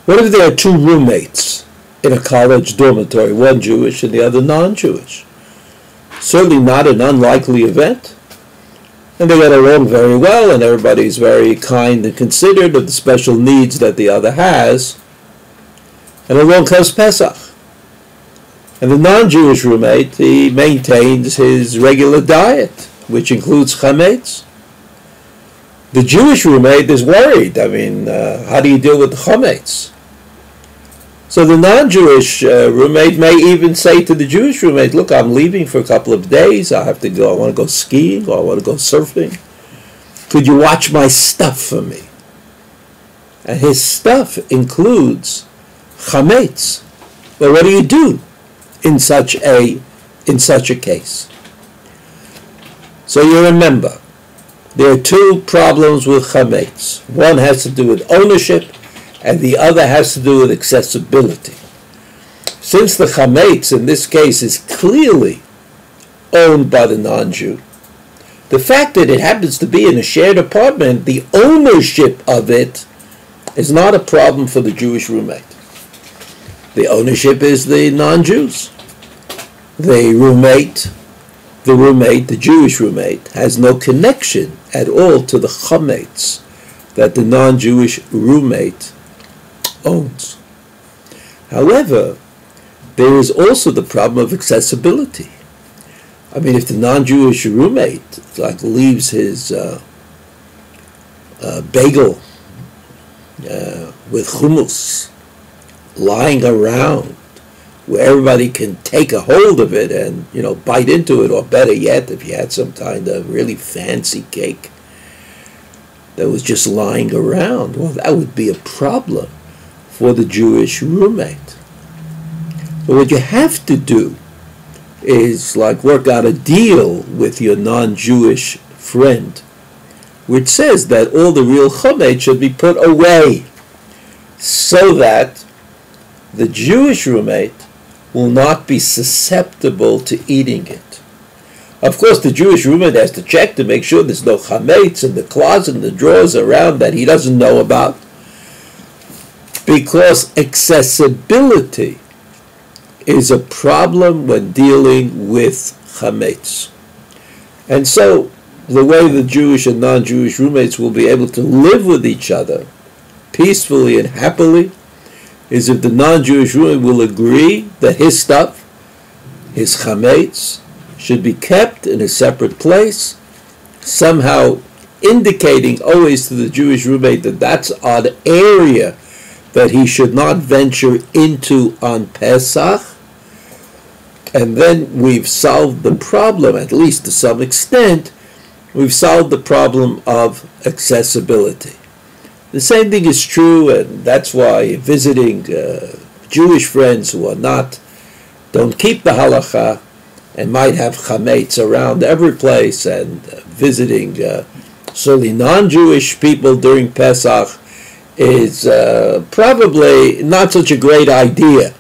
What if there are two roommates in a college dormitory, one Jewish and the other non-Jewish? Certainly not an unlikely event. And they get along very well, and everybody's very kind and considerate of the special needs that the other has. And along comes Pesach. And the non-Jewish roommate, he maintains his regular diet, which includes chametz. The Jewish roommate is worried. I mean, how do you deal with the chametz? So the non-Jewish roommate may even say to the Jewish roommate, look, I'm leaving for a couple of days. I have to go. I want to go skiing, or I want to go surfing. Could you watch my stuff for me? And his stuff includes chametz. Well, what do you do in such a case? So you remember, there are two problems with chametz. One has to do with ownership, and the other has to do with accessibility. Since the chametz in this case is clearly owned by the non-Jew, the fact that it happens to be in a shared apartment, the ownership of it is not a problem for the Jewish roommate. The ownership is the non-Jews. The Jewish roommate, has no connection at all to the chametz that the non-Jewish roommate owns. However, there is also the problem of accessibility. I mean, if the non-Jewish roommate leaves his bagel with hummus lying around where everybody can take a hold of it and, bite into it, or better yet, if you had some kind of really fancy cake that was just lying around, well, that would be a problem for the Jewish roommate. But what you have to do is work out a deal with your non-Jewish friend, which says that all the real chametz should be put away so that the Jewish roommate will not be susceptible to eating it. Of course, the Jewish roommate has to check to make sure there's no chametz in the closet and the drawers around that he doesn't know about, because accessibility is a problem when dealing with chametz. And so, the way the Jewish and non-Jewish roommates will be able to live with each other peacefully and happily is if the non-Jewish roommate will agree that his stuff, his chametz, should be kept in a separate place, somehow indicating always to the Jewish roommate that that's an area that he should not venture into on Pesach. And then we've solved the problem, at least to some extent, we've solved the problem of accessibility. The same thing is true, and that's why visiting Jewish friends who don't keep the halacha and might have chametz around every place, and visiting certainly non-Jewish people during Pesach is probably not such a great idea,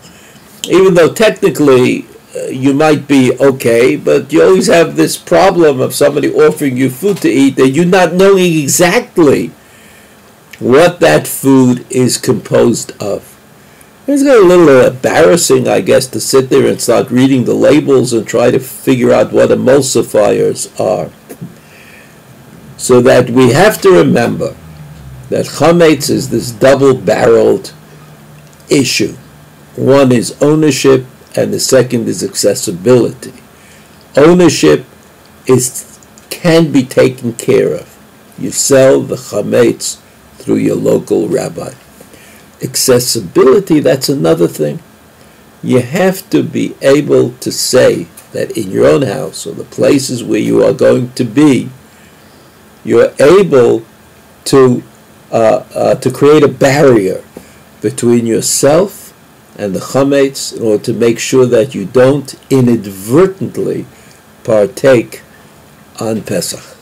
even though technically you might be okay, but you always have this problem of somebody offering you food to eat and you not knowing exactly what that food is composed of. It's a little embarrassing, I guess, to sit there and start reading the labels and try to figure out what emulsifiers are. So that we have to remember that chametz is this double-barreled issue. One is ownership, and the second is accessibility. Ownership can be taken care of. You sell the chametz through your local rabbi. Accessibility, that's another thing. You have to be able to say that in your own house or the places where you are going to be, you're able to create a barrier between yourself and the chametz in order to make sure that you don't inadvertently partake on Pesach.